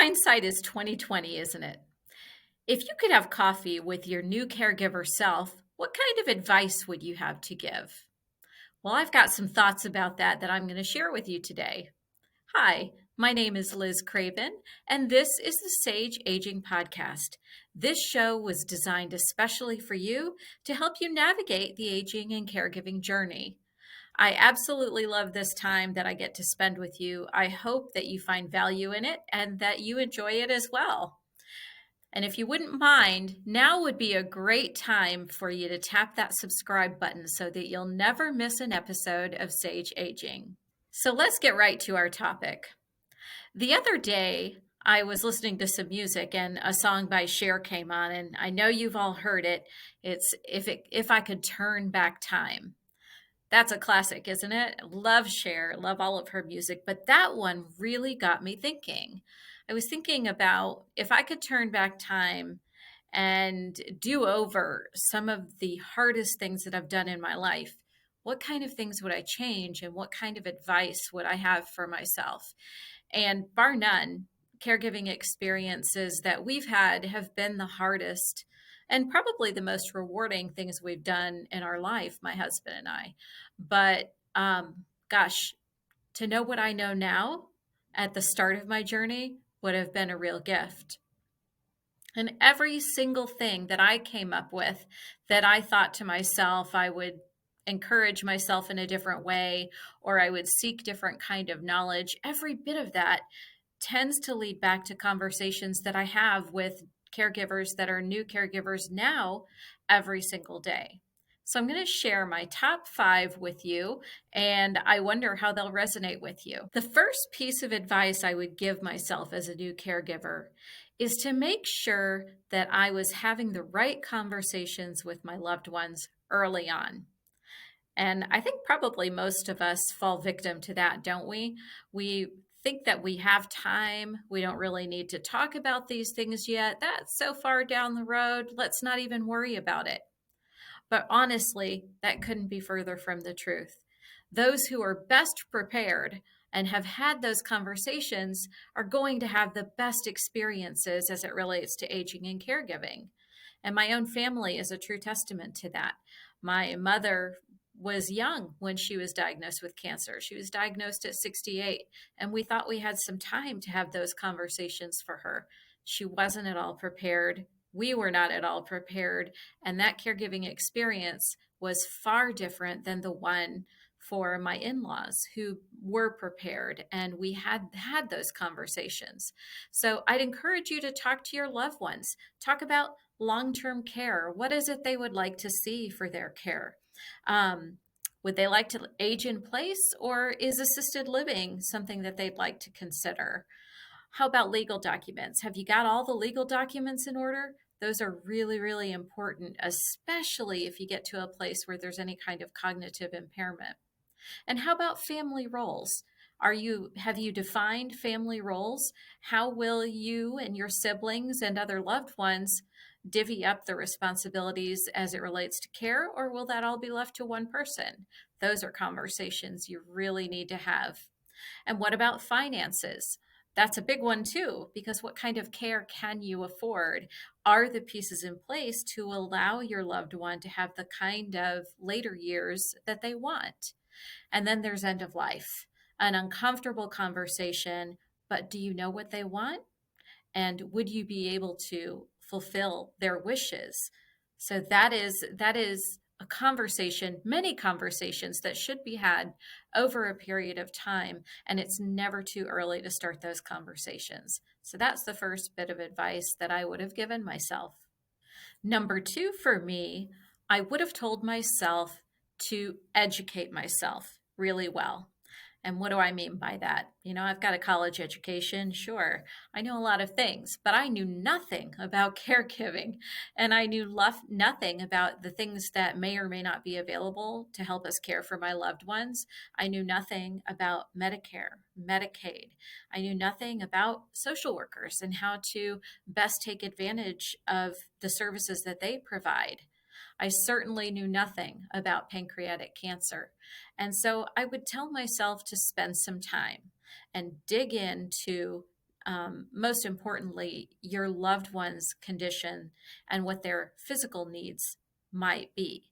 Hindsight is 2020, isn't it? If you could have coffee with your new caregiver self, what kind of advice would you have to give? Well, I've got some thoughts about that I'm going to share with you today. Hi, my name is Liz Craven, and this is the Sage Aging Podcast. This show was designed especially for you to help you navigate the aging and caregiving journey. I absolutely love this time that I get to spend with you. I hope that you find value in it and that you enjoy it as well. And if you wouldn't mind, now would be a great time for you to tap that subscribe button so that you'll never miss an episode of Sage Aging. So let's get right to our topic. The other day, I was listening to some music and a song by Cher came on, and I know you've all heard it. It's If I Could Turn Back Time. That's a classic, isn't it? Love Cher, love all of her music, but that one really got me thinking. I was thinking about if I could turn back time and do over some of the hardest things that I've done in my life, what kind of things would I change and what kind of advice would I have for myself? And bar none, caregiving experiences that we've had have been the hardest and probably the most rewarding things we've done in our life, my husband and I. But gosh, to know what I know now at the start of my journey would have been a real gift. And every single thing that I came up with that I thought to myself, I would encourage myself in a different way, or I would seek different kind of knowledge, every bit of that tends to lead back to conversations that I have with caregivers that are new caregivers now every single day. So I'm going to share my top 5 with you, and I wonder how they'll resonate with you. The first piece of advice I would give myself as a new caregiver is to make sure that I was having the right conversations with my loved ones early on. And I think probably most of us fall victim to that, don't we? We think that we have time. We don't really need to talk about these things yet. That's so far down the road. Let's not even worry about it. But honestly, that couldn't be further from the truth. Those who are best prepared and have had those conversations are going to have the best experiences as it relates to aging and caregiving. And my own family is a true testament to that. My mother was young when she was diagnosed with cancer. She was diagnosed at 68, and we thought we had some time to have those conversations for her. She wasn't at all prepared. We were not at all prepared, and that caregiving experience was far different than the one for my in-laws who were prepared, and we had those conversations. So I'd encourage you to talk to your loved ones. Talk about long-term care. What is it they would like to see for their care? Would they like to age in place, or is assisted living something that they'd like to consider? How about legal documents? Have you got all the legal documents in order? Those are really, really important, especially if you get to a place where there's any kind of cognitive impairment. And how about family roles? Have you defined family roles? How will you and your siblings and other loved ones divvy up the responsibilities as it relates to care, or will that all be left to one person? Those are conversations you really need to have. And what about finances? That's a big one too, because what kind of care can you afford? Are the pieces in place to allow your loved one to have the kind of later years that they want? And then there's end of life, an uncomfortable conversation, but do you know what they want? And would you be able to fulfill their wishes? So that is a conversation, many conversations that should be had over a period of time, and it's never too early to start those conversations. So that's the first bit of advice that I would have given myself. Number 2 for me, I would have told myself to educate myself really well. And what do I mean by that? I've got a college education, sure. I know a lot of things, but I knew nothing about caregiving. And I knew nothing about the things that may or may not be available to help us care for my loved ones. I knew nothing about Medicare, Medicaid. I knew nothing about social workers and how to best take advantage of the services that they provide. I certainly knew nothing about pancreatic cancer. And so I would tell myself to spend some time and dig into most importantly, your loved one's condition and what their physical needs might be.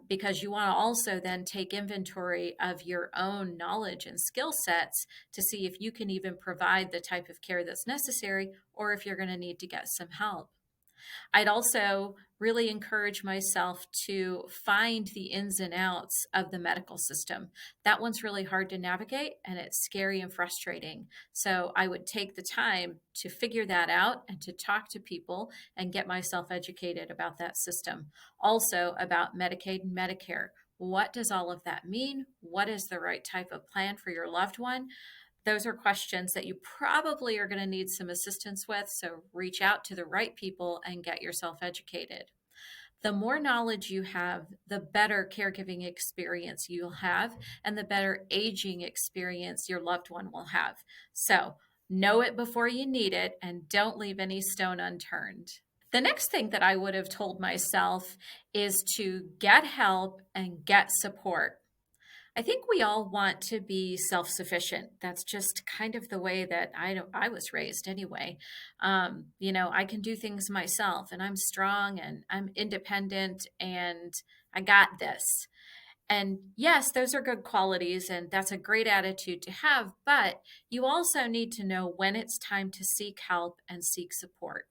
Because you want to also then take inventory of your own knowledge and skill sets to see if you can even provide the type of care that's necessary or if you're going to need to get some help. I'd also really encourage myself to find the ins and outs of the medical system. That one's really hard to navigate and it's scary and frustrating. So I would take the time to figure that out and to talk to people and get myself educated about that system. Also about Medicaid and Medicare. What does all of that mean? What is the right type of plan for your loved one? Those are questions that you probably are going to need some assistance with. So reach out to the right people and get yourself educated. The more knowledge you have, the better caregiving experience you'll have, and the better aging experience your loved one will have. So know it before you need it, and don't leave any stone unturned. The next thing that I would have told myself is to get help and get support. I think we all want to be self-sufficient. That's just kind of the way that I was raised anyway. I can do things myself and I'm strong and I'm independent and I got this. And yes, those are good qualities and that's a great attitude to have, but you also need to know when it's time to seek help and seek support.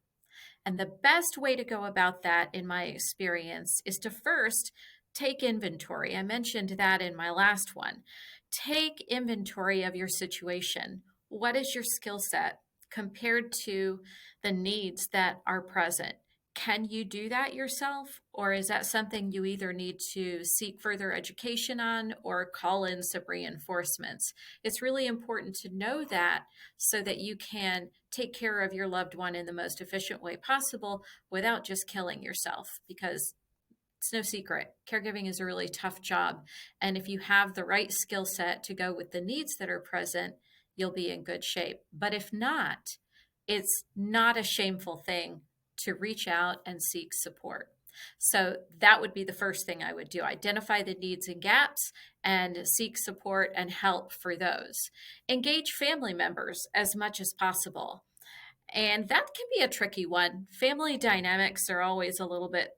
And the best way to go about that, in my experience, is to first take inventory. I mentioned that in my last one. Take inventory of your situation. What is your skill set compared to the needs that are present? Can you do that yourself? Or is that something you either need to seek further education on or call in some reinforcements? It's really important to know that so that you can take care of your loved one in the most efficient way possible without just killing yourself, because it's no secret. Caregiving is a really tough job. And if you have the right skill set to go with the needs that are present, you'll be in good shape. But if not, it's not a shameful thing to reach out and seek support. So that would be the first thing I would do. Identify the needs and gaps and seek support and help for those. Engage family members as much as possible. And that can be a tricky one. Family dynamics are always a little bit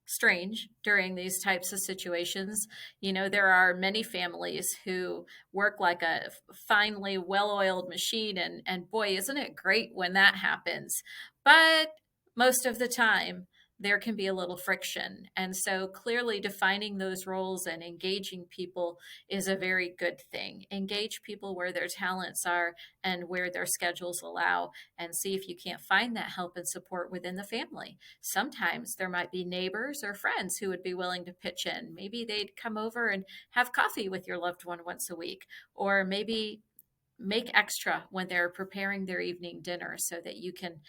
strange during these types of situations. There are many families who work like a finely well-oiled machine, and boy, isn't it great when that happens. But most of the time, there can be a little friction. And so clearly defining those roles and engaging people is a very good thing. Engage people where their talents are and where their schedules allow, and see if you can't find that help and support within the family. Sometimes there might be neighbors or friends who would be willing to pitch in. Maybe they'd come over and have coffee with your loved one once a week, or maybe make extra when they're preparing their evening dinner so that you can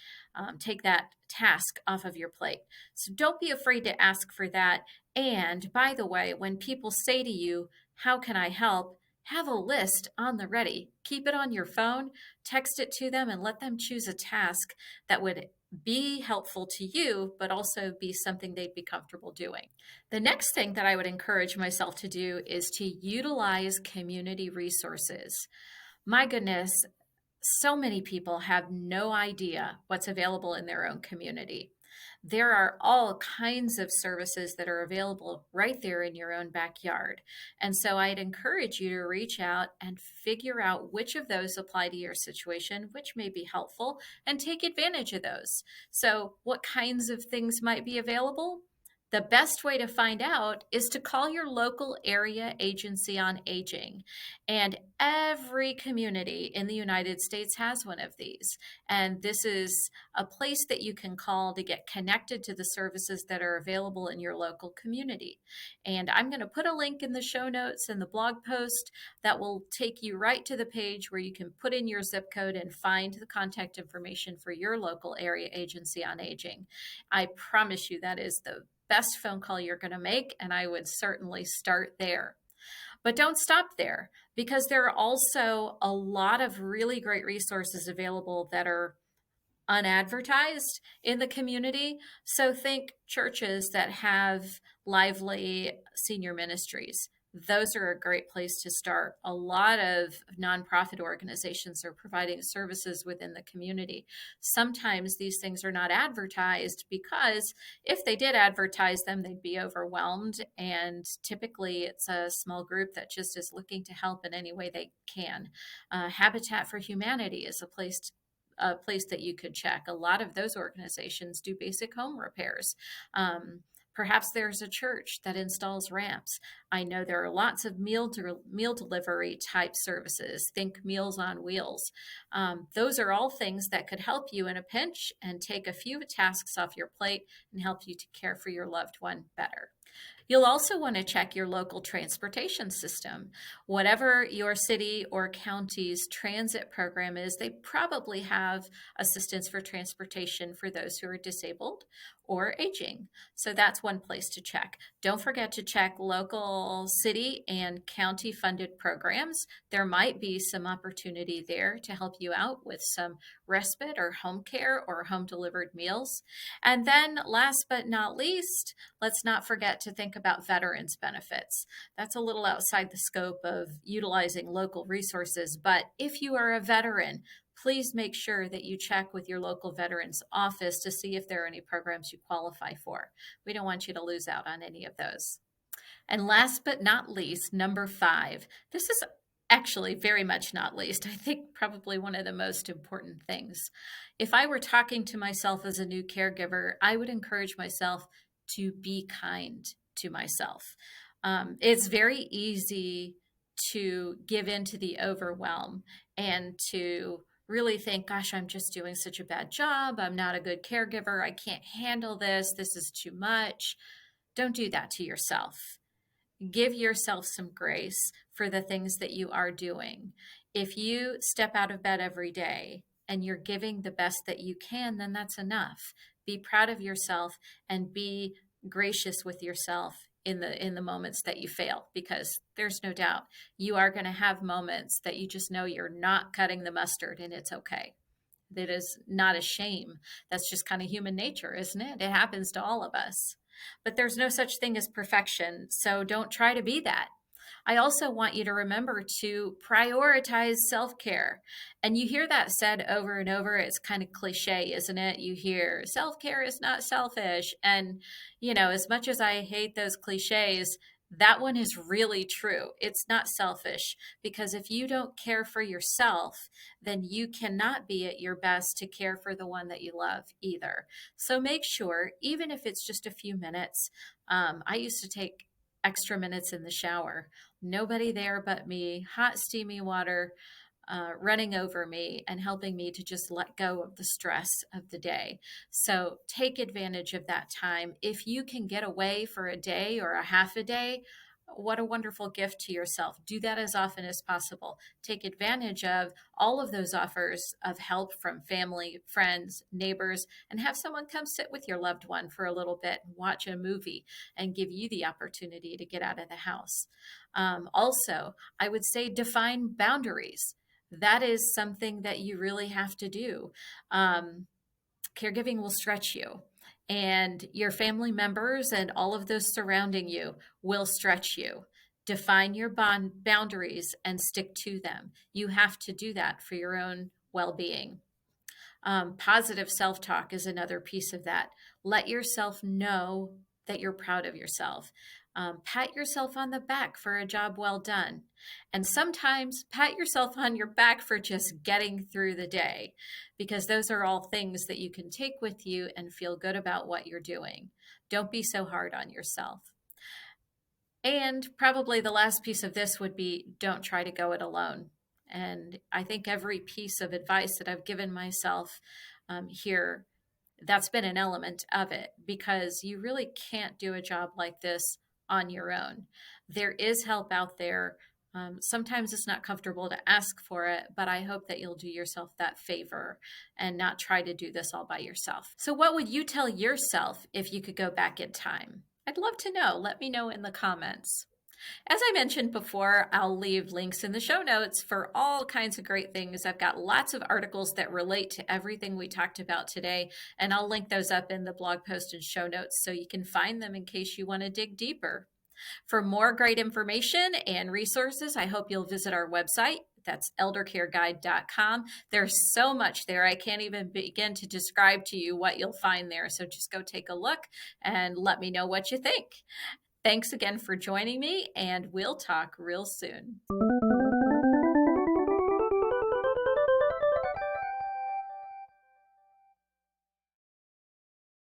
take that task off of your plate. So don't be afraid to ask for that. And by the way, when people say to you, "How can I help?" have a list on the ready. Keep it on your phone, text it to them, and let them choose a task that would be helpful to you, but also be something they'd be comfortable doing. The next thing that I would encourage myself to do is to utilize community resources. My goodness, so many people have no idea what's available in their own community. There are all kinds of services that are available right there in your own backyard. And so I'd encourage you to reach out and figure out which of those apply to your situation, which may be helpful, and take advantage of those. So, what kinds of things might be available? The best way to find out is to call your local area agency on aging. And every community in the United States has one of these. And this is a place that you can call to get connected to the services that are available in your local community. And I'm going to put a link in the show notes and the blog post that will take you right to the page where you can put in your zip code and find the contact information for your local area agency on aging. I promise you that is the best phone call you're going to make, and I would certainly start there. But don't stop there, because there are also a lot of really great resources available that are unadvertised in the community. So think churches that have lively senior ministries. Those are a great place to start. A lot of nonprofit organizations are providing services within the community. Sometimes these things are not advertised because if they did advertise them, they'd be overwhelmed. And typically, it's a small group that just is looking to help in any way they can. Habitat for Humanity is a place that you could check. A lot of those organizations do basic home repairs. Perhaps there's a church that installs ramps. I know there are lots of meal delivery type services. Think Meals on Wheels. Those are all things that could help you in a pinch and take a few tasks off your plate and help you to care for your loved one better. You'll also want to check your local transportation system. Whatever your city or county's transit program is, they probably have assistance for transportation for those who are disabled or aging. So that's one place to check. Don't forget to check local city and county funded programs. There might be some opportunity there to help you out with some respite or home care or home delivered meals. And then last but not least, let's not forget to think about veterans benefits. That's a little outside the scope of utilizing local resources, but if you are a veteran, please make sure that you check with your local veterans office to see if there are any programs you qualify for. We don't want you to lose out on any of those. And last but not least, number 5. This is actually very much not least. I think probably one of the most important things. If I were talking to myself as a new caregiver, I would encourage myself to be kind to myself. It's very easy to give in to the overwhelm and to really think, gosh, I'm just doing such a bad job. I'm not a good caregiver. I can't handle this. This is too much. Don't do that to yourself. Give yourself some grace for the things that you are doing. If you step out of bed every day and you're giving the best that you can, then that's enough. Be proud of yourself and be gracious with yourself in the moments that you fail, because there's no doubt you are going to have moments that you just know you're not cutting the mustard, and it's okay. That is not a shame. That's just kind of human nature, isn't it? It happens to all of us. But there's no such thing as perfection, so don't try to be that. I also want you to remember to prioritize self care. And you hear that said over and over. It's kind of cliche, isn't it? You hear self care is not selfish. And, as much as I hate those cliches, that one is really true. It's not selfish, because if you don't care for yourself, then you cannot be at your best to care for the one that you love either. So make sure, even if it's just a few minutes, I used to take extra minutes in the shower. Nobody there but me, hot, steamy water running over me and helping me to just let go of the stress of the day. So take advantage of that time. If you can get away for a day or a half a day, what a wonderful gift to yourself. Do that as often as possible. Take advantage of all of those offers of help from family, friends, neighbors, and have someone come sit with your loved one for a little bit and watch a movie and give you the opportunity to get out of the house. Also, I would say define boundaries. That is something that you really have to do. Caregiving will stretch you, and your family members and all of those surrounding you will stretch you. Define your boundaries and stick to them. You have to do that for your own well-being. Positive self-talk is another piece of that. Let yourself know that you're proud of yourself. Pat yourself on the back for a job well done. And sometimes pat yourself on your back for just getting through the day, because those are all things that you can take with you and feel good about what you're doing. Don't be so hard on yourself. And probably the last piece of this would be, don't try to go it alone. And I think every piece of advice that I've given myself here, that's been an element of it, because you really can't do a job like this on your own. There is help out there. Sometimes it's not comfortable to ask for it, but I hope that you'll do yourself that favor and not try to do this all by yourself. So what would you tell yourself if you could go back in time? I'd love to know. Let me know in the comments. As I mentioned before, I'll leave links in the show notes for all kinds of great things. I've got lots of articles that relate to everything we talked about today, and I'll link those up in the blog post and show notes so you can find them in case you want to dig deeper. For more great information and resources, I hope you'll visit our website. That's eldercareguide.com. There's so much there. I can't even begin to describe to you what you'll find there. So just go take a look and let me know what you think. Thanks again for joining me, and we'll talk real soon.